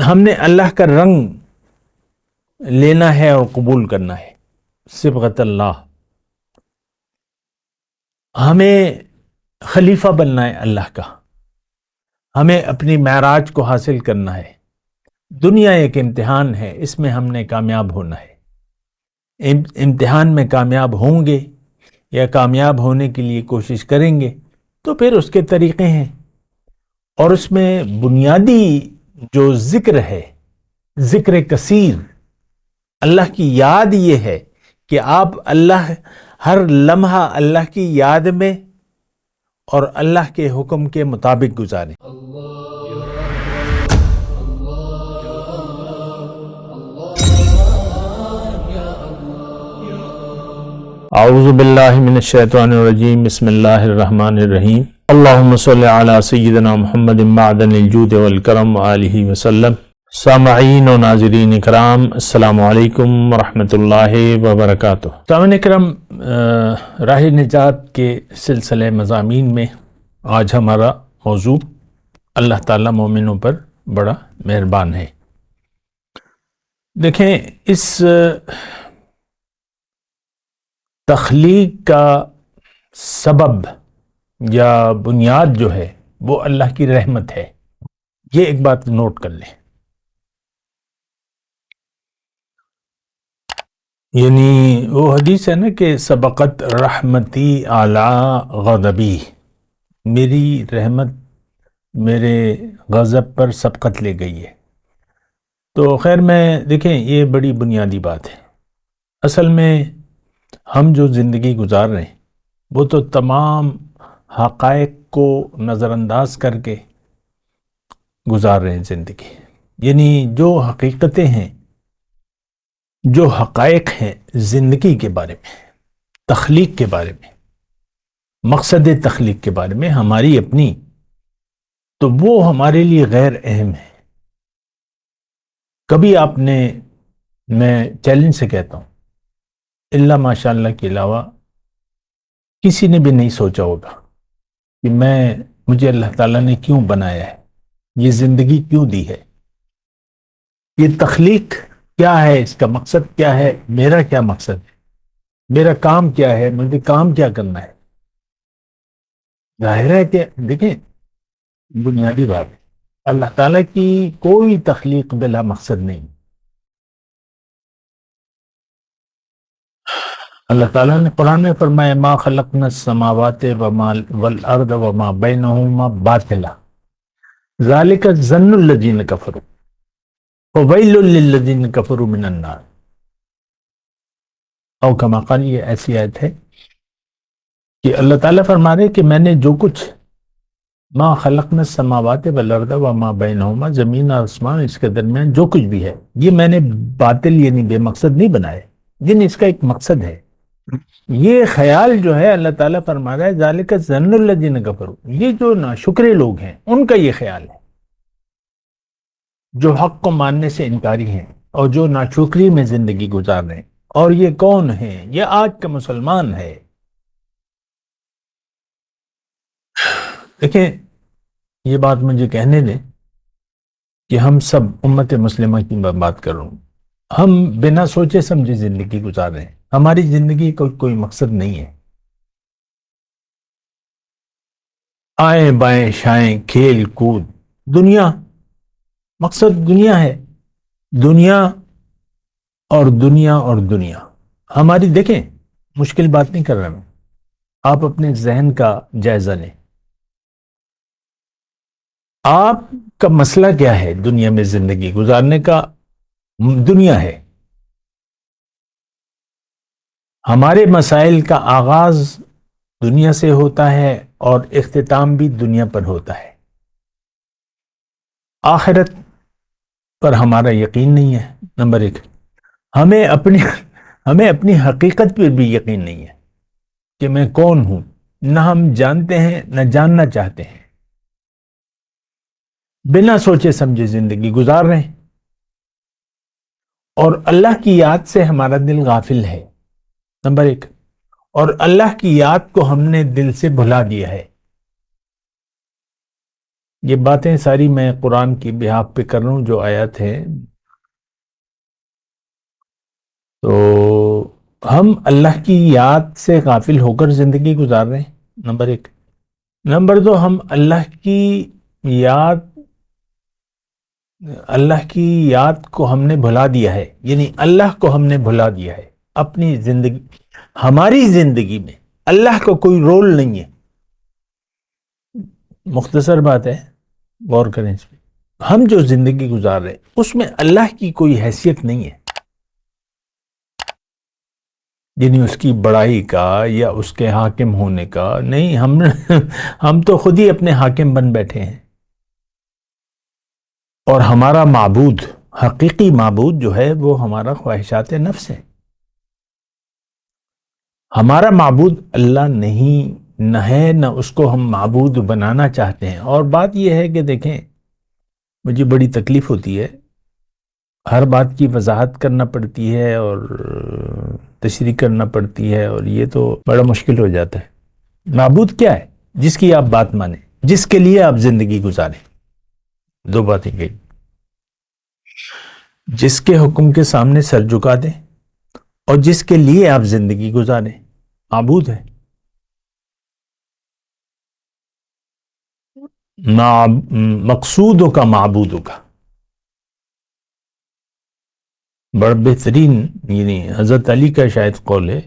ہم نے اللہ کا رنگ لینا ہے اور قبول کرنا ہے، صبغت اللہ. ہمیں خلیفہ بننا ہے اللہ کا، ہمیں اپنی معراج کو حاصل کرنا ہے. دنیا ایک امتحان ہے، اس میں ہم نے کامیاب ہونا ہے. امتحان میں کامیاب ہوں گے یا کامیاب ہونے کے لیے کوشش کریں گے تو پھر اس کے طریقے ہیں، اور اس میں بنیادی جو ذکر ہے، ذکر کثیر، اللہ کی یاد یہ ہے کہ آپ اللہ ہر لمحہ اللہ کی یاد میں اور اللہ کے حکم کے مطابق گزاریں. اعوذ باللہ من الشیطان الرجیم، بسم اللہ الرحمن الرحیم. اللہم صلی علی سیدنا محمد معدن الجود والکرم وآلہ وسلم. سامعین و ناظرین اکرام، السلام علیکم ورحمۃ اللہ وبرکاتہ. سامعین اکرام، راہ نجات کے سلسلے مضامین میں آج ہمارا موضوع اللہ تعالیٰ مومنوں پر بڑا مہربان ہے. دیکھیں، اس تخلیق کا سبب یا بنیاد جو ہے وہ اللہ کی رحمت ہے. یہ ایک بات نوٹ کر لیں. یعنی وہ حدیث ہے نا کہ سبقت رحمتی اعلی غضبی، میری رحمت میرے غضب پر سبقت لے گئی ہے. تو خیر میں دیکھیں، یہ بڑی بنیادی بات ہے. اصل میں ہم جو زندگی گزار رہے ہیں وہ تو تمام حقائق کو نظر انداز کر کے گزار رہے ہیں زندگی. یعنی جو حقیقتیں ہیں، جو حقائق ہیں زندگی کے بارے میں، تخلیق کے بارے میں، مقصد تخلیق کے بارے میں ہماری اپنی، تو وہ ہمارے لیے غیر اہم ہے. کبھی آپ نے، میں چیلنج سے کہتا ہوں، اللہ ماشاء اللہ کے علاوہ کسی نے بھی نہیں سوچا ہوگا کہ مجھے اللہ تعالیٰ نے کیوں بنایا ہے، یہ زندگی کیوں دی ہے، یہ تخلیق کیا ہے، اس کا مقصد کیا ہے، میرا کیا مقصد ہے، میرا کام کیا ہے، مجھے کام کیا کرنا ہے. ظاہر ہے کہ دیکھیں، بنیادی بات ہے، اللہ تعالیٰ کی کوئی تخلیق بلا مقصد نہیں. اللہ تعالیٰ نے قرآن میں فرمایا ما خلقنا السماوات والارض وما بینہما باطلا ذالک ظن الذین کفروا وویل للذین کفروا من النار. او کما قال، یہ ایسی آیت ہے کہ اللہ تعالیٰ فرما رہے کہ میں نے جو کچھ ما خلقنا السماوات والارض وما بینہما، زمین اور آسمان، اس کے درمیان جو کچھ بھی ہے، یہ میں نے باطل یعنی بے مقصد نہیں بنایا، لیکن اس کا ایک مقصد ہے. یہ خیال جو ہے اللہ تعالیٰ فرما رہا ہے ذالک ظن الذین کفروا، یہ جو ناشکرے لوگ ہیں ان کا یہ خیال ہے، جو حق کو ماننے سے انکاری ہیں اور جو ناشکری میں زندگی گزار رہے ہیں. اور یہ کون ہیں؟ یہ آج کا مسلمان ہے. دیکھیں، یہ بات مجھے کہنے دیں کہ ہم سب امت مسلمہ کی بات کر رہا ہوں، ہم بنا سوچے سمجھے زندگی گزار رہے ہیں. ہماری زندگی کا کوئی مقصد نہیں ہے. آئیں بائیں شائیں، کھیل کود، دنیا، مقصد دنیا ہے. دنیا اور دنیا اور دنیا ہماری. دیکھیں، مشکل بات نہیں کر رہا میں، آپ اپنے ذہن کا جائزہ لیں. آپ کا مسئلہ کیا ہے دنیا میں زندگی گزارنے کا؟ دنیا ہے. ہمارے مسائل کا آغاز دنیا سے ہوتا ہے اور اختتام بھی دنیا پر ہوتا ہے. آخرت پر ہمارا یقین نہیں ہے، نمبر ایک. ہمیں اپنی حقیقت پر بھی یقین نہیں ہے کہ میں کون ہوں. نہ ہم جانتے ہیں نہ جاننا چاہتے ہیں. بنا سوچے سمجھے زندگی گزار رہے ہیں، اور اللہ کی یاد سے ہمارا دل غافل ہے، نمبر ایک. اور اللہ کی یاد کو ہم نے دل سے بھلا دیا ہے. یہ باتیں ساری میں قرآن کی بحاف پہ کر رہا ہوں، جو آیات ہے. تو ہم اللہ کی یاد سے غافل ہو کر زندگی گزار رہے ہیں، نمبر ایک. نمبر دو، ہم یاد اللہ کی یاد کو ہم نے بھلا دیا ہے، یعنی اللہ کو ہم نے بھلا دیا ہے اپنی زندگی. ہماری زندگی میں اللہ کا کوئی رول نہیں ہے. مختصر بات ہے، غور کریں اس پہ. ہم جو زندگی گزار رہے ہیں اس میں اللہ کی کوئی حیثیت نہیں ہے، یعنی اس کی بڑائی کا یا اس کے حاکم ہونے کا نہیں. ہم تو خود ہی اپنے حاکم بن بیٹھے ہیں. اور ہمارا معبود، حقیقی معبود جو ہے وہ ہمارا خواہشات نفس ہے. ہمارا معبود اللہ نہیں نہ ہے، نہ اس کو ہم معبود بنانا چاہتے ہیں. اور بات یہ ہے کہ دیکھیں، مجھے بڑی تکلیف ہوتی ہے، ہر بات کی وضاحت کرنا پڑتی ہے اور تشریح کرنا پڑتی ہے، اور یہ تو بڑا مشکل ہو جاتا ہے. معبود کیا ہے؟ جس کی آپ بات مانیں، جس کے لیے آپ زندگی گزاریں. دو باتیں گئی. جس کے حکم کے سامنے سر جھکا دیں اور جس کے لیے آپ زندگی گزاریں، معبود ہے. مقصودوں کا معبودوں کا بڑا بہترین، یعنی حضرت علی کا شاید قول ہے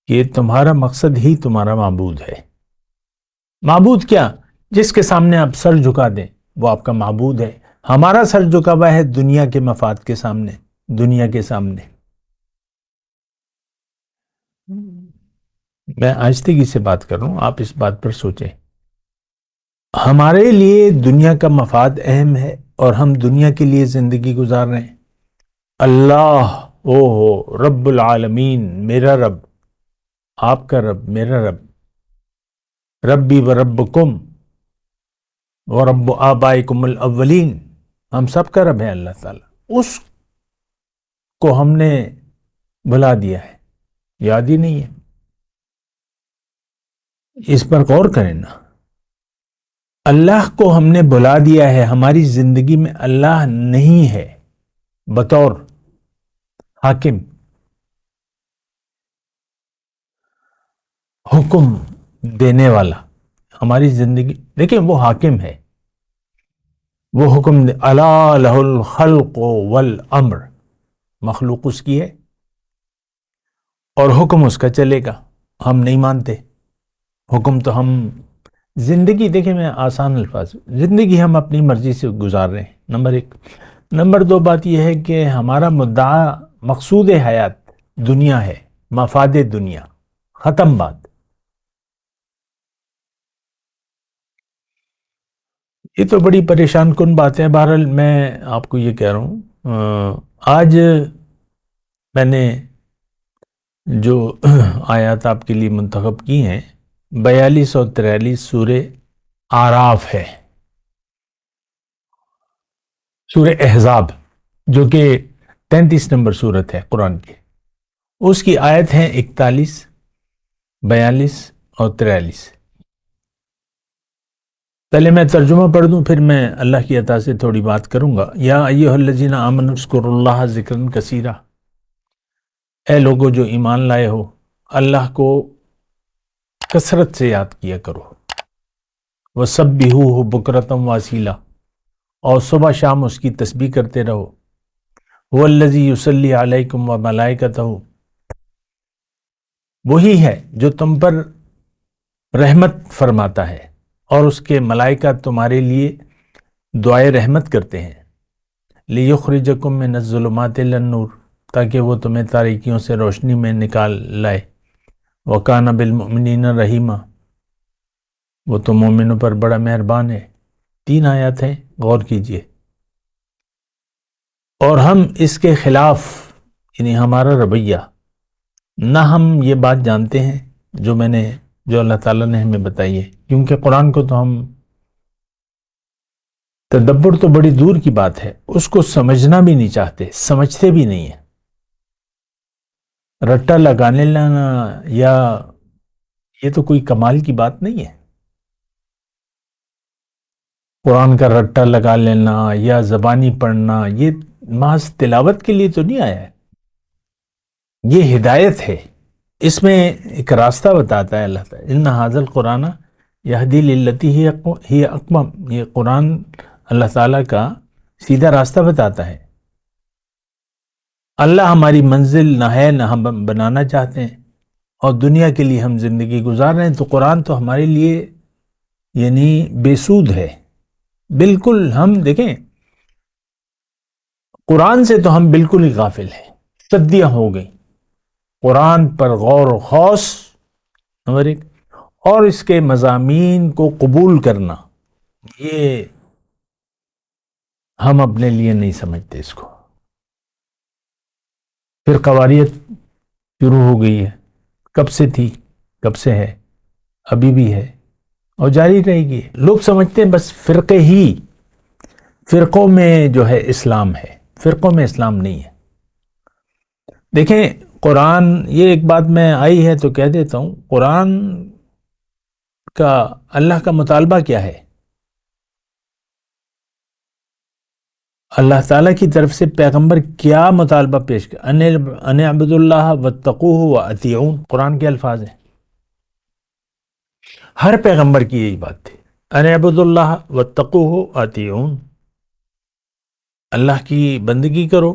کہ تمہارا مقصد ہی تمہارا معبود ہے. معبود کیا؟ جس کے سامنے آپ سر جھکا دیں وہ آپ کا معبود ہے. ہمارا سر جھکا ہوا ہے دنیا کے مفاد کے سامنے، دنیا کے سامنے. میں آہستگی سے بات کر رہا ہوں، آپ اس بات پر سوچیں. ہمارے لیے دنیا کا مفاد اہم ہے اور ہم دنیا کے لیے زندگی گزار رہے ہیں. اللہ ہو رب العالمین، میرا رب، آپ کا رب، میرا رب، ربی و ربکم و رب آبائکم الاولین، ہم سب کا رب ہے اللہ تعالیٰ. اس کو ہم نے بھلا دیا ہے، یاد ہی نہیں ہے. اس پر غور کریں نا. اللہ کو ہم نے بھلا دیا ہے، ہماری زندگی میں اللہ نہیں ہے بطور حاکم، حکم دینے والا. ہماری زندگی دیکھیں، وہ حاکم ہے، وہ حکم دے. الا لہ الخلق والامر، مخلوق اس کی ہے اور حکم اس کا چلے گا. ہم نہیں مانتے حکم. تو ہم زندگی دیکھیں، میں آسان الفاظ، زندگی ہم اپنی مرضی سے گزار رہے ہیں، نمبر ایک. نمبر دو، بات یہ ہے کہ ہمارا مدعا، مقصود حیات دنیا ہے، مفاد دنیا، ختم بات. یہ تو بڑی پریشان کن بات ہے. بہرحال میں آپ کو یہ کہہ رہا ہوں، آج میں نے جو آیات آپ کے لیے منتخب کی ہیں، 42 اور 43 سورہ آراف ہے، سورہ احزاب، جو کہ 33 نمبر سورت ہے قرآن کی. اس کی آیت ہیں 41، 42 اور 43. پہلے میں ترجمہ پڑھ دوں، پھر میں اللہ کی عطا سے تھوڑی بات کروں گا. یا ایھا الذین آمنوا اذکروا اللہ ذکرا کثیرا، اے لوگو جو ایمان لائے ہو، اللہ کو کثرت سے یاد کیا کرو. وسبحوہ بکرۃ واصیلا، اور صبح شام اس کی تسبیح کرتے رہو. هو الذی یصلی علیکم وملائکتہ، وہی ہے جو تم پر رحمت فرماتا ہے اور اس کے ملائکہ تمہارے لیے دعائے رحمت کرتے ہیں. لیخرجکم من الظلمات الی النور، تاکہ وہ تمہیں تاریکیوں سے روشنی میں نکال لائے. وکان بالمؤمنین رحیما، وہ تو مومنوں پر بڑا مہربان ہے. 3 آیات ہیں، غور کیجئے. اور ہم اس کے خلاف، یعنی ہمارا رویہ، نہ ہم یہ بات جانتے ہیں جو اللہ تعالیٰ نے ہمیں بتائی ہے. کیونکہ قرآن کو تو ہم، تدبر تو بڑی دور کی بات ہے، اس کو سمجھنا بھی نہیں چاہتے، سمجھتے بھی نہیں ہیں. رٹا لگانے لانا یا یہ تو کوئی کمال کی بات نہیں ہے. قرآن کا رٹا لگا لینا یا زبانی پڑھنا یہ محض تلاوت کے لیے تو نہیں آیا ہے، یہ ہدایت ہے۔ اس میں ایک راستہ بتاتا ہے اللہ تعالیٰ، ان ھذا القرآن یہدی للتی ہی اقوم، یہ قرآن اللہ تعالیٰ کا سیدھا راستہ بتاتا ہے۔ اللہ ہماری منزل نہ ہے، نہ ہم بنانا چاہتے ہیں، اور دنیا کے لیے ہم زندگی گزار رہے ہیں، تو قرآن تو ہمارے لیے یعنی بے سود ہے بالکل۔ ہم دیکھیں قرآن سے تو ہم بالکل ہی غافل ہیں، صدیاں ہو گئی قرآن پر غور و خوض نمبر ایک، اور اس کے مضامین کو قبول کرنا، یہ ہم اپنے لیے نہیں سمجھتے اس کو۔ پھر قواریت شروع ہو گئی ہے، کب سے تھی، کب سے ہے، ابھی بھی ہے اور جاری رہے گی۔ لوگ سمجھتے ہیں بس فرقے ہی، فرقوں میں جو ہے اسلام ہے، فرقوں میں اسلام نہیں ہے۔ دیکھیں قرآن، یہ ایک بات میں آئی ہے تو کہہ دیتا ہوں، قرآن کا اللہ کا مطالبہ کیا ہے؟ اللہ تعالیٰ کی طرف سے پیغمبر کیا مطالبہ پیش کر، ان اعبدوا اللہ واتقوہ واطیعون، قرآن کے الفاظ ہیں، ہر پیغمبر کی یہی بات تھی، ان اعبدوا اللہ واتقوہ واطیعون، اللہ کی بندگی کرو،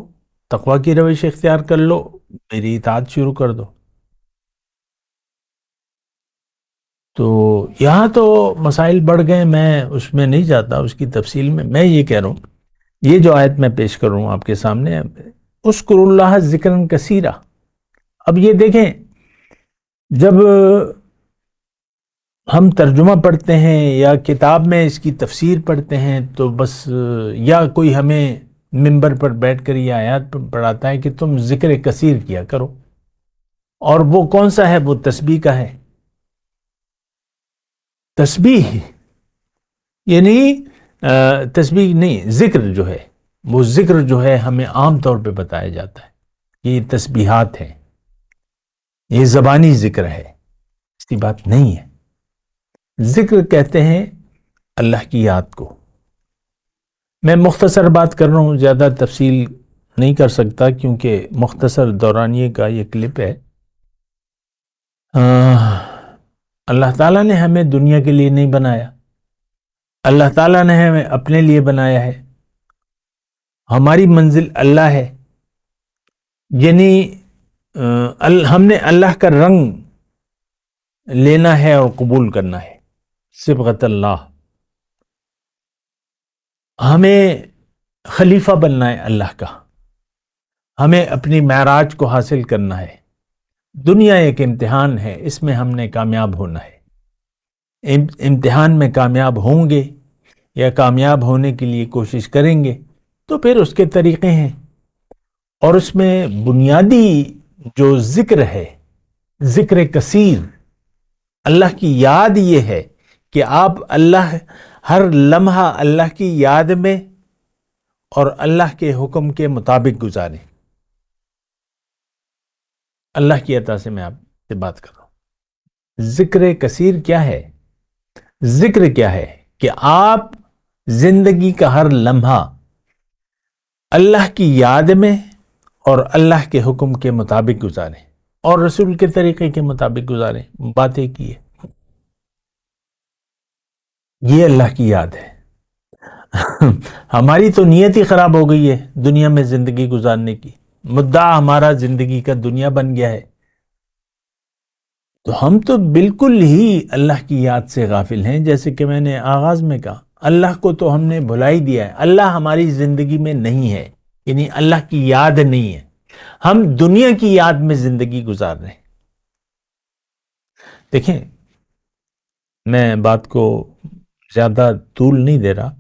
تقوی کی روش اختیار کر لو، میری اطاعت شروع کر دو۔ تو یہاں تو مسائل بڑھ گئے، میں اس میں نہیں جاتا اس کی تفصیل میں یہ کہہ رہا ہوں، یہ جو آیت میں پیش کر رہا ہوں آپ کے سامنے، اذکروا اللہ ذکرا کثیرا۔ اب یہ دیکھیں، جب ہم ترجمہ پڑھتے ہیں یا کتاب میں اس کی تفسیر پڑھتے ہیں تو بس، یا کوئی ہمیں منبر پر بیٹھ کر یہ آیات پڑھاتا ہے کہ تم ذکر کثیر کیا کرو، اور وہ کون سا ہے؟ وہ تسبیح کا ہے۔ تسبیح یعنی تسبیح نہیں، ذکر جو ہے، وہ ذکر جو ہے ہمیں عام طور پہ بتایا جاتا ہے کہ یہ تسبیحات ہیں، یہ زبانی ذکر ہے، اس کی بات نہیں ہے۔ ذکر کہتے ہیں اللہ کی یاد کو۔ میں مختصر بات کر رہا ہوں، زیادہ تفصیل نہیں کر سکتا کیونکہ مختصر دورانیے کا یہ کلپ ہے۔ اللہ تعالیٰ نے ہمیں دنیا کے لیے نہیں بنایا، اللہ تعالیٰ نے ہمیں اپنے لیے بنایا ہے، ہماری منزل اللہ ہے، یعنی ہم نے اللہ کا رنگ لینا ہے اور قبول کرنا ہے، صبغت اللہ، ہمیں خلیفہ بننا ہے اللہ کا، ہمیں اپنی معراج کو حاصل کرنا ہے۔ دنیا ایک امتحان ہے، اس میں ہم نے کامیاب ہونا ہے، امتحان میں کامیاب ہوں گے یا کامیاب ہونے کے لیے کوشش کریں گے تو پھر اس کے طریقے ہیں، اور اس میں بنیادی جو ذکر ہے، ذکر کثیر، اللہ کی یاد یہ ہے کہ آپ اللہ ہر لمحہ اللہ کی یاد میں اور اللہ کے حکم کے مطابق گزاریں۔ اللہ کی عطا سے میں آپ سے بات کر رہا ہوں۔ ذکر کثیر کیا ہے؟ ذکر کیا ہے کہ آپ زندگی کا ہر لمحہ اللہ کی یاد میں اور اللہ کے حکم کے مطابق گزاریں اور رسول کے طریقے کے مطابق گزاریں۔ بات ایک ہی ہے، یہ اللہ کی یاد ہے۔ ہماری تو نیت ہی خراب ہو گئی ہے دنیا میں زندگی گزارنے کی، مدعا ہمارا زندگی کا دنیا بن گیا ہے، تو ہم تو بالکل ہی اللہ کی یاد سے غافل ہیں۔ جیسے کہ میں نے آغاز میں کہا، اللہ کو تو ہم نے بھلا ہی دیا ہے، اللہ ہماری زندگی میں نہیں ہے، یعنی اللہ کی یاد نہیں ہے، ہم دنیا کی یاد میں زندگی گزار رہے ہیں۔ دیکھیں میں بات کو زیادہ طول نہیں دے رہا،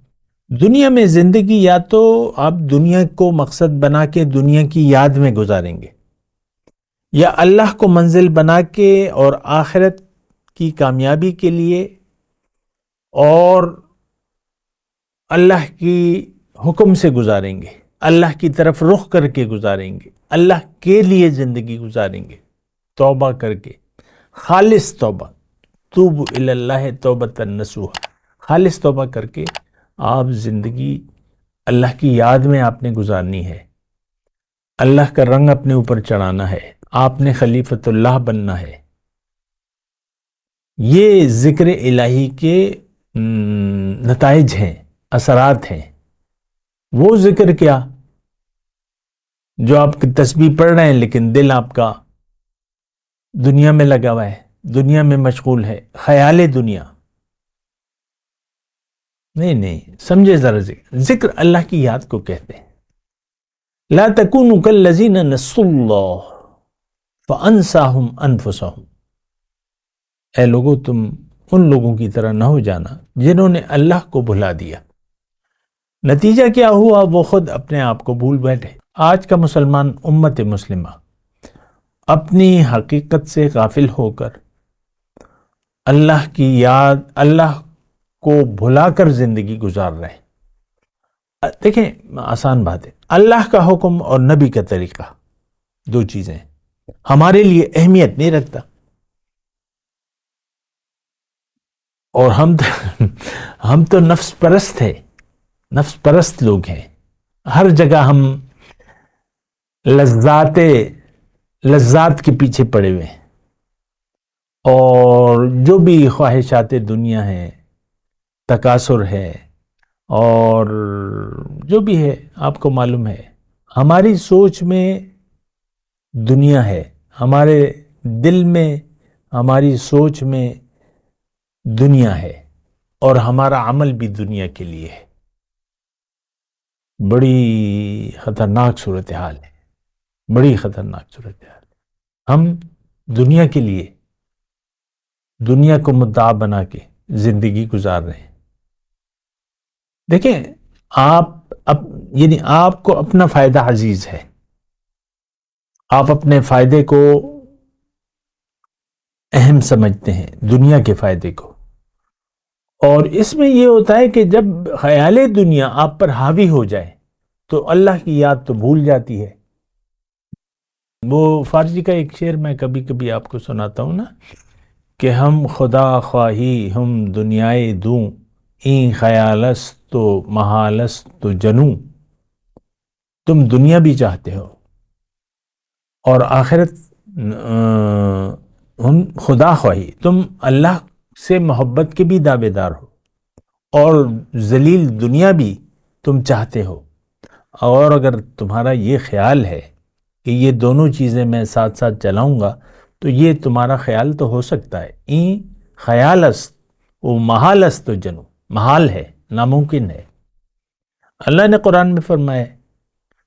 دنیا میں زندگی یا تو آپ دنیا کو مقصد بنا کے دنیا کی یاد میں گزاریں گے، یا اللہ کو منزل بنا کے اور آخرت کی کامیابی کے لیے اور اللہ کی حکم سے گزاریں گے، اللہ کی طرف رخ کر کے گزاریں گے، اللہ کے لیے زندگی گزاریں گے، توبہ کر کے، خالص توبہ، توبوا الی اللہ توبۃ نصوحا، خالص توبہ کر کے آپ زندگی اللہ کی یاد میں آپ نے گزارنی ہے، اللہ کا رنگ اپنے اوپر چڑھانا ہے، آپ نے خلیفۃ اللہ بننا ہے۔ یہ ذکر الہی کے نتائج ہیں، اثرات ہیں۔ وہ ذکر کیا جو آپ کی تسبیح پڑھ رہے ہیں لیکن دل آپ کا دنیا میں لگا ہوا ہے، دنیا میں مشغول ہے، خیال دنیا۔ نہیں سمجھے ذرا، ذکر اللہ کی یاد کو کہتے ہیں۔ لا تکونوا کالذین نسوا اللہ فانساہم انفسہم، اے لوگو تم ان لوگوں کی طرح نہ ہو جانا جنہوں نے اللہ کو بھلا دیا۔ نتیجہ کیا ہوا؟ وہ خود اپنے آپ کو بھول بیٹھے۔ آج کا مسلمان، امت مسلمہ، اپنی حقیقت سے غافل ہو کر اللہ کی یاد، اللہ کو بھلا کر زندگی گزار رہے ہیں۔ دیکھیں آسان بات ہے، اللہ کا حکم اور نبی کا طریقہ دو چیزیں ہمارے لیے اہمیت نہیں رکھتا، اور ہم تو نفس پرست ہیں، نفس پرست لوگ ہیں۔ ہر جگہ ہم لذات کے پیچھے پڑے ہوئے ہیں، اور جو بھی خواہشات دنیا ہیں، تکاثر ہے، اور جو بھی ہے آپ کو معلوم ہے، ہماری سوچ میں دنیا ہے، ہمارے دل میں، ہماری سوچ میں دنیا ہے، اور ہمارا عمل بھی دنیا کے لیے ہے۔ بڑی خطرناک صورتحال ہے، بڑی خطرناک صورتحال ہے۔ ہم دنیا کے لیے، دنیا کو مدعا بنا کے زندگی گزار رہے ہیں۔ دیکھیں یعنی آپ کو اپنا فائدہ عزیز ہے، آپ اپنے فائدے کو اہم سمجھتے ہیں، دنیا کے فائدے کو، اور اس میں یہ ہوتا ہے کہ جب خیال دنیا آپ پر حاوی ہو جائے تو اللہ کی یاد تو بھول جاتی ہے۔ وہ فارسی کا ایک شعر میں کبھی کبھی آپ کو سناتا ہوں نا، کہ ہم خدا خواہی ہم دنیائے دوں، این خیالست تو محالست تو جنوں۔ تم دنیا بھی چاہتے ہو اور آخرت، ہم خدا خواہی، تم اللہ سے محبت کے بھی دعوے دار ہو، اور ذلیل دنیا بھی تم چاہتے ہو۔ اور اگر تمہارا یہ خیال ہے کہ یہ دونوں چیزیں میں ساتھ ساتھ چلاؤں گا، تو یہ تمہارا خیال تو ہو سکتا ہے، این خیال است و محال است و جنو، محال ہے، ناممکن ہے۔ اللہ نے قرآن میں فرمایا،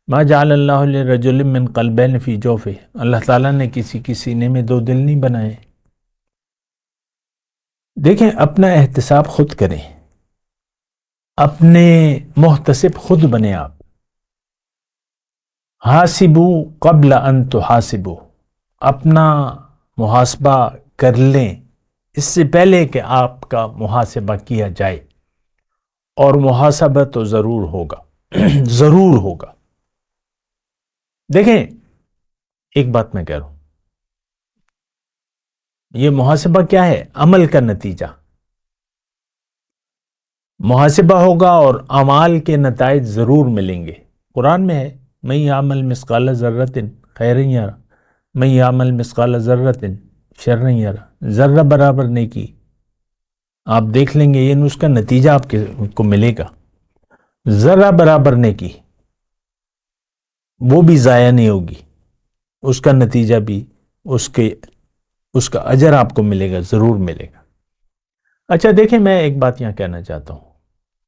ما جعل اللہ لرجل من قلبین فی جوفہ، اللہ تعالیٰ نے کسی کی سینے میں دو دل نہیں بنائے۔ دیکھیں اپنا احتساب خود کریں، اپنے محتسب خود بنے آپ۔ حاسبو قبل ان تحاسبو، اپنا محاسبہ کر لیں اس سے پہلے کہ آپ کا محاسبہ کیا جائے، اور محاسبہ تو ضرور ہوگا ضرور ہوگا۔ دیکھیں ایک بات میں کہہ رہا ہوں، یہ محاسبہ کیا ہے؟ عمل کا نتیجہ محاسبہ ہوگا، اور اعمال کے نتائج ضرور ملیں گے۔ قرآن میں ہے، من یعمل مثقال ذرۃ خیرا یرہ، من یعمل مثقال ذرۃ شرا یرہ۔ ذرہ برابر نیکی، آپ دیکھ لیں گے یہ اس کا نتیجہ آپ کو ملے گا۔ ذرہ برابر نیکی وہ بھی ضائع نہیں ہوگی، اس کا نتیجہ بھی، اس کا اجر آپ کو ملے گا، ضرور ملے گا۔ اچھا دیکھیں، میں ایک بات یہاں کہنا چاہتا ہوں،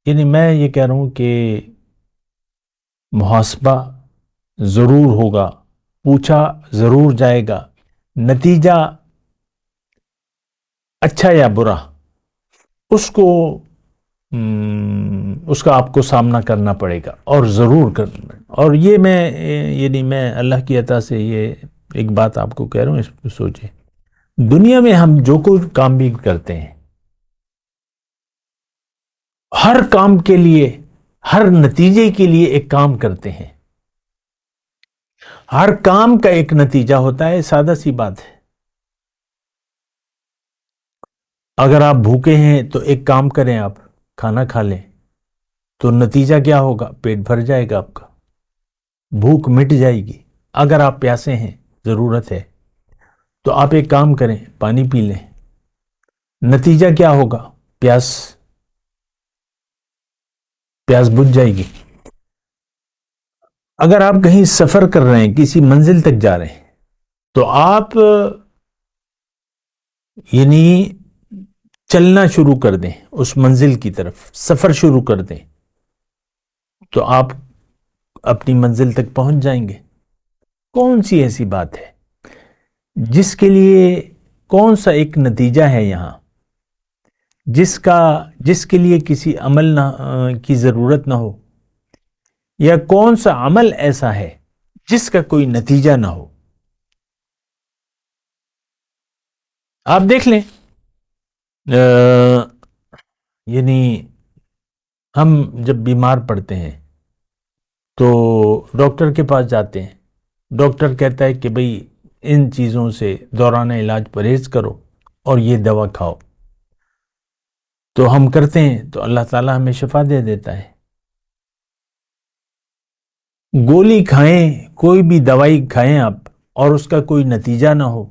یعنی میں یہ کہہ رہا ہوں کہ محاسبہ ضرور ہوگا، پوچھا ضرور جائے گا، نتیجہ اچھا یا برا اس کا آپ کو سامنا کرنا پڑے گا، اور ضرور کرنا۔ اور یہ میں اللہ کی عطا سے یہ ایک بات آپ کو کہہ رہا ہوں، اس کو سوچیں۔ دنیا میں ہم جو کوئی کام بھی کرتے ہیں، ہر کام کے لیے، ہر نتیجے کے لیے ایک کام کرتے ہیں، ہر کام کا ایک نتیجہ ہوتا ہے۔ سادہ سی بات ہے، اگر آپ بھوکے ہیں تو ایک کام کریں، آپ کھانا کھا لیں، تو نتیجہ کیا ہوگا؟ پیٹ بھر جائے گا آپ کا، بھوک مٹ جائے گی۔ اگر آپ پیاسے ہیں، ضرورت ہے، تو آپ ایک کام کریں، پانی پی لیں، نتیجہ کیا ہوگا؟ پیاس بجھ جائے گی۔ اگر آپ کہیں سفر کر رہے ہیں، کسی منزل تک جا رہے ہیں، تو آپ یعنی چلنا شروع کر دیں، اس منزل کی طرف سفر شروع کر دیں، تو آپ اپنی منزل تک پہنچ جائیں گے۔ کون سی ایسی بات ہے جس کے لیے، کون سا ایک نتیجہ ہے یہاں جس کے لیے کسی عمل کی ضرورت نہ ہو، یا کون سا عمل ایسا ہے جس کا کوئی نتیجہ نہ ہو؟ آپ دیکھ لیں، یعنی ہم جب بیمار پڑتے ہیں تو ڈاکٹر کے پاس جاتے ہیں، ڈاکٹر کہتا ہے کہ بھئی ان چیزوں سے دوران علاج پرہیز کرو اور یہ دوا کھاؤ، تو ہم کرتے ہیں، تو اللہ تعالیٰ ہمیں شفا دے دیتا ہے۔ گولی کھائیں، کوئی بھی دوائی کھائیں آپ، اور اس کا کوئی نتیجہ نہ ہو۔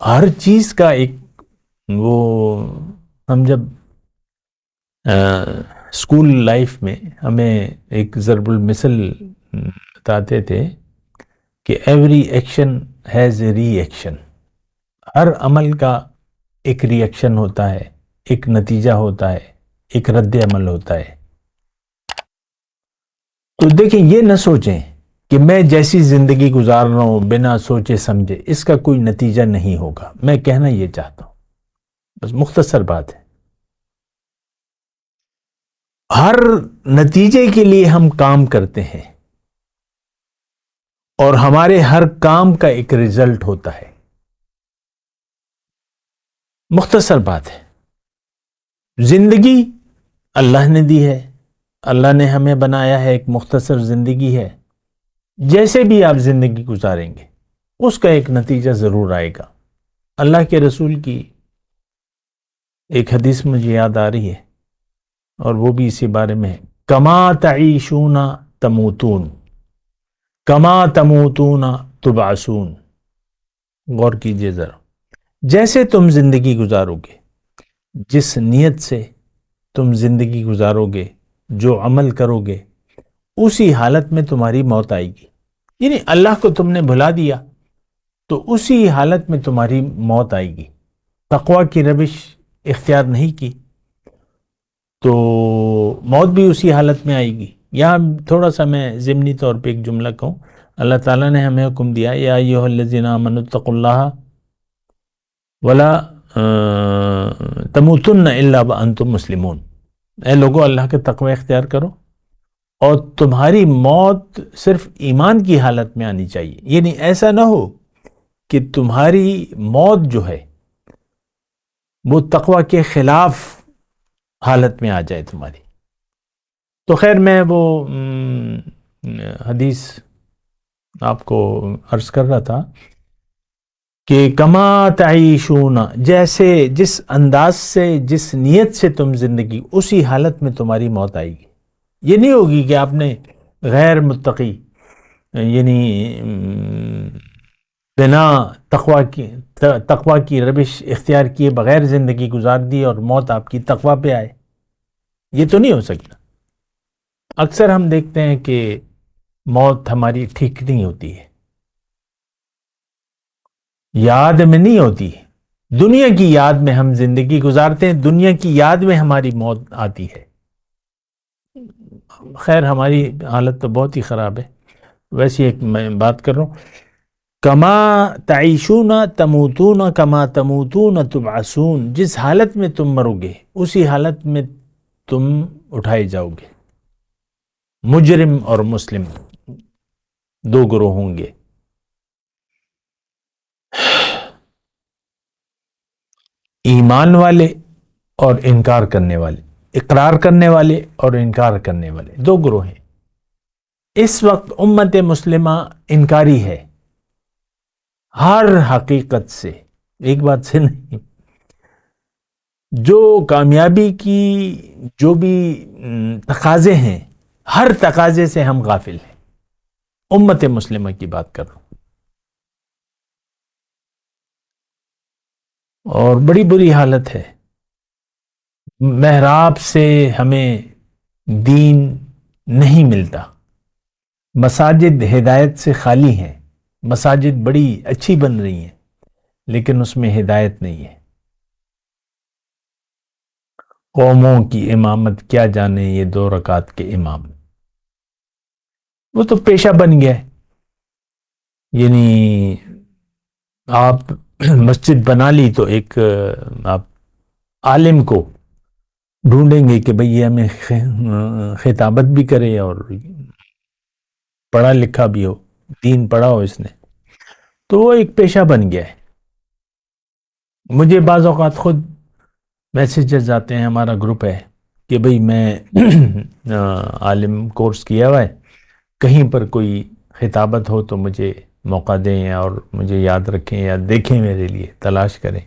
ہر چیز کا ایک وہ، ہم جب اسکول لائف میں ہمیں ایک ضرب المثل بتاتے تھے کہ every action has a reaction, ہر عمل کا ایک ری ایکشن ہوتا ہے، ایک نتیجہ ہوتا ہے، ایک رد عمل ہوتا ہے۔ تو دیکھیں، یہ نہ سوچیں کہ میں جیسی زندگی گزار رہا ہوں بنا سوچے سمجھے اس کا کوئی نتیجہ نہیں ہوگا۔ میں کہنا یہ چاہتا ہوں، بس مختصر بات ہے، ہر نتیجے کے لیے ہم کام کرتے ہیں اور ہمارے ہر کام کا ایک رزلٹ ہوتا ہے۔ مختصر بات ہے، زندگی اللہ نے دی ہے، اللہ نے ہمیں بنایا ہے، ایک مختصر زندگی ہے۔ جیسے بھی آپ زندگی گزاریں گے اس کا ایک نتیجہ ضرور آئے گا۔ اللہ کے رسول کی ایک حدیث مجھے یاد آ رہی ہے، اور وہ بھی اسی بارے میں ہے، کما تعیشون تموتون کما تموتون تبعثون۔ غور کیجئے ذرا، جیسے تم زندگی گزارو گے، جس نیت سے تم زندگی گزارو گے، جو عمل کرو گے، اسی حالت میں تمہاری موت آئے گی۔ یعنی اللہ کو تم نے بھلا دیا تو اسی حالت میں تمہاری موت آئے گی۔ تقوی کی روش اختیار نہیں کی تو موت بھی اسی حالت میں آئے گی۔ یہاں تھوڑا سا میں ضمنی طور پہ ایک جملہ کہوں، اللہ تعالیٰ نے ہمیں حکم دیا، یا ایھا الذین آمنوا اتقوا اللہ ولا تموتن الا وانتم مسلمون۔ اے لوگو، اللہ کے تقوی اختیار کرو اور تمہاری موت صرف ایمان کی حالت میں آنی چاہیے۔ یعنی ایسا نہ ہو کہ تمہاری موت جو ہے وہ تقوی کے خلاف حالت میں آ جائے تمہاری۔ تو خیر، میں وہ حدیث آپ کو عرض کر رہا تھا کہ کما تعیشون، جیسے جس انداز سے، جس نیت سے تم زندگی، اسی حالت میں تمہاری موت آئے گی۔ یہ نہیں ہوگی کہ آپ نے غیر متقی، یعنی بنا تقوی کی روش اختیار کیے بغیر زندگی گزار دی اور موت آپ کی تقوی پہ آئے۔ یہ تو نہیں ہو سکتا۔ اکثر ہم دیکھتے ہیں کہ موت ہماری ٹھیک نہیں ہوتی ہے، یاد میں نہیں ہوتی، دنیا کی یاد میں ہم زندگی گزارتے ہیں، دنیا کی یاد میں ہماری موت آتی ہے۔ خیر، ہماری حالت تو بہت ہی خراب ہے۔ ویسے ایک میں بات کر رہا ہوں، کما تعیشون تموتون کما تموتون تبعثون، جس حالت میں تم مرو گے اسی حالت میں تم اٹھائے جاؤ گے۔ مجرم اور مسلم دو گروہ ہوں گے، ایمان والے اور انکار کرنے والے، اقرار کرنے والے اور انکار کرنے والے، دو گروہ ہیں۔ اس وقت امت مسلمہ انکاری ہے، ہر حقیقت سے، ایک بات سے نہیں۔ جو کامیابی کی جو بھی تقاضے ہیں، ہر تقاضے سے ہم غافل ہیں. امت مسلمہ کی بات کر رہا ہوں. اور بڑی بری حالت ہے. محراب سے ہمیں دین نہیں ملتا. مساجد ہدایت سے خالی ہیں. مساجد بڑی اچھی بن رہی ہیں لیکن اس میں ہدایت نہیں ہے. قوموں کی امامت کیا جانے یہ 2 رکعت کے امام. وہ تو پیشہ بن گیا ہے. یعنی آپ مسجد بنا لی تو ایک آپ عالم کو ڈھونڈیں گے کہ بھئی یہ ہمیں خطابت بھی کرے اور پڑھا لکھا بھی ہو، دین پڑھا ہو اس نے. تو وہ ایک پیشہ بن گیا ہے. مجھے بعض اوقات خود میسیجز آتے ہیں، ہمارا گروپ ہے کہ بھئی میں عالم کورس کیا ہوا ہے، کہیں پر کوئی خطابت ہو تو مجھے موقع دیں اور مجھے یاد رکھیں یا دیکھیں، میرے لیے تلاش کریں.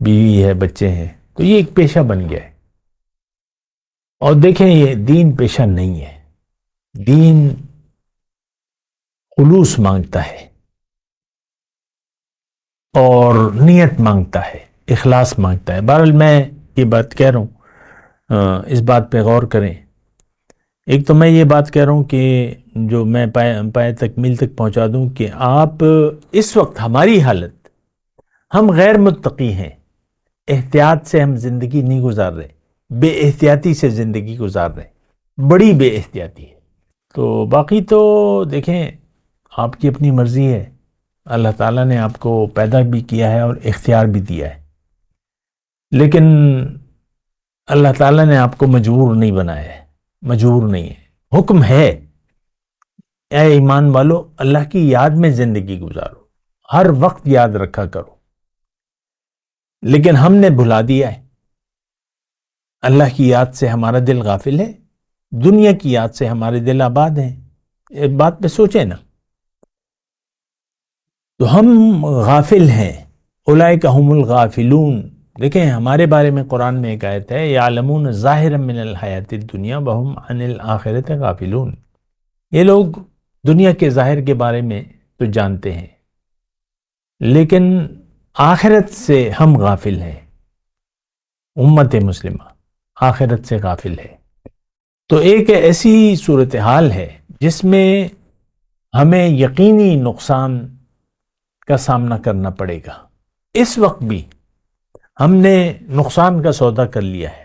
بیوی ہے، بچے ہیں. تو یہ ایک پیشہ بن گیا ہے. اور دیکھیں یہ دین پیشہ نہیں ہے. دین خلوص مانگتا ہے اور نیت مانگتا ہے، اخلاص مانگتا ہے. بہرحال میں یہ بات کہہ رہا ہوں، اس بات پہ غور کریں. ایک تو میں یہ بات کہہ رہا ہوں کہ جو میں پائے تکمیل تک پہنچا دوں کہ آپ اس وقت ہماری حالت، ہم غیر متقی ہیں. احتیاط سے ہم زندگی نہیں گزار رہے، بے احتیاطی سے زندگی گزار رہے، بڑی بے احتیاطی ہے. تو باقی تو دیکھیں آپ کی اپنی مرضی ہے. اللہ تعالیٰ نے آپ کو پیدا بھی کیا ہے اور اختیار بھی دیا ہے، لیکن اللہ تعالیٰ نے آپ کو مجبور نہیں بنایا ہے. مجبور نہیں ہے. حکم ہے اے ایمان والو اللہ کی یاد میں زندگی گزارو، ہر وقت یاد رکھا کرو. لیکن ہم نے بھلا دیا ہے. اللہ کی یاد سے ہمارا دل غافل ہے، دنیا کی یاد سے ہمارے دل آباد ہیں. ایک بات پہ سوچیں نا. تو ہم غافل ہیں. اولئک هم الغافلون. دیکھیں ہمارے بارے میں قرآن میں ایک آیت ہے، یعلمون ظاہرا من الحیات الدنیا وهم عن الآخرۃ غافلون. یہ لوگ دنیا کے ظاہر کے بارے میں تو جانتے ہیں لیکن آخرت سے ہم غافل ہیں. امت مسلمہ آخرت سے غافل ہے. تو ایک ایسی صورتحال ہے جس میں ہمیں یقینی نقصان کا سامنا کرنا پڑے گا. اس وقت بھی ہم نے نقصان کا سودا کر لیا ہے.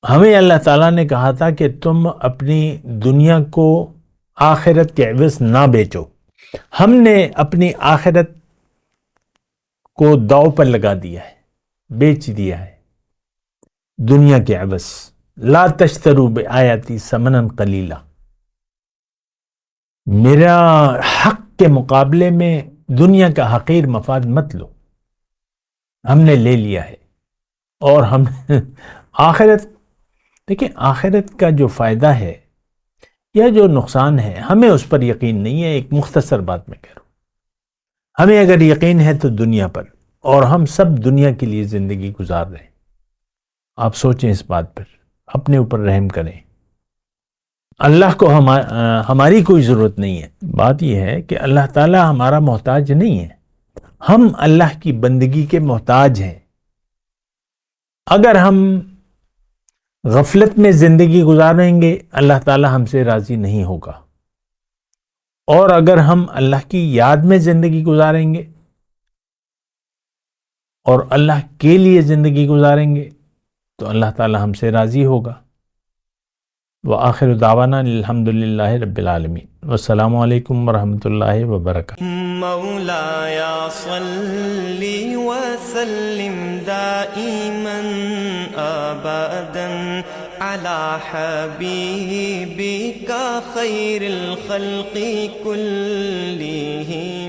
ہمیں اللہ تعالیٰ نے کہا تھا کہ تم اپنی دنیا کو آخرت کے عوض نہ بیچو. ہم نے اپنی آخرت کو داؤ پر لگا دیا ہے، بیچ دیا ہے دنیا کے عوض. لا تشتروا بآیاتی ثمنا قلیلا. میرا حق کے مقابلے میں دنیا کا حقیر مفاد مت لو. ہم نے لے لیا ہے. اور ہم آخرت، دیکھیں آخرت کا جو فائدہ ہے یا جو نقصان ہے ہمیں اس پر یقین نہیں ہے. ایک مختصر بات میں کہہ رہا ہوں، ہمیں اگر یقین ہے تو دنیا پر، اور ہم سب دنیا کے لیے زندگی گزار رہے ہیں. آپ سوچیں اس بات پر، اپنے اوپر رحم کریں. اللہ کو ہماری کوئی ضرورت نہیں ہے. بات یہ ہے کہ اللہ تعالی ہمارا محتاج نہیں ہے، ہم اللہ کی بندگی کے محتاج ہیں. اگر ہم غفلت میں زندگی گزاریں گے اللہ تعالی ہم سے راضی نہیں ہوگا، اور اگر ہم اللہ کی یاد میں زندگی گزاریں گے اور اللہ کے لیے زندگی گزاریں گے تو اللہ تعالی ہم سے راضی ہوگا. وآخر دعوانا الحمدللہ رب العالمین. والسلام علیکم ورحمۃ اللہ وبرکاتہ. مولاي صل وسلم دائما ابدا على حبيبك خير الخلق كلهم.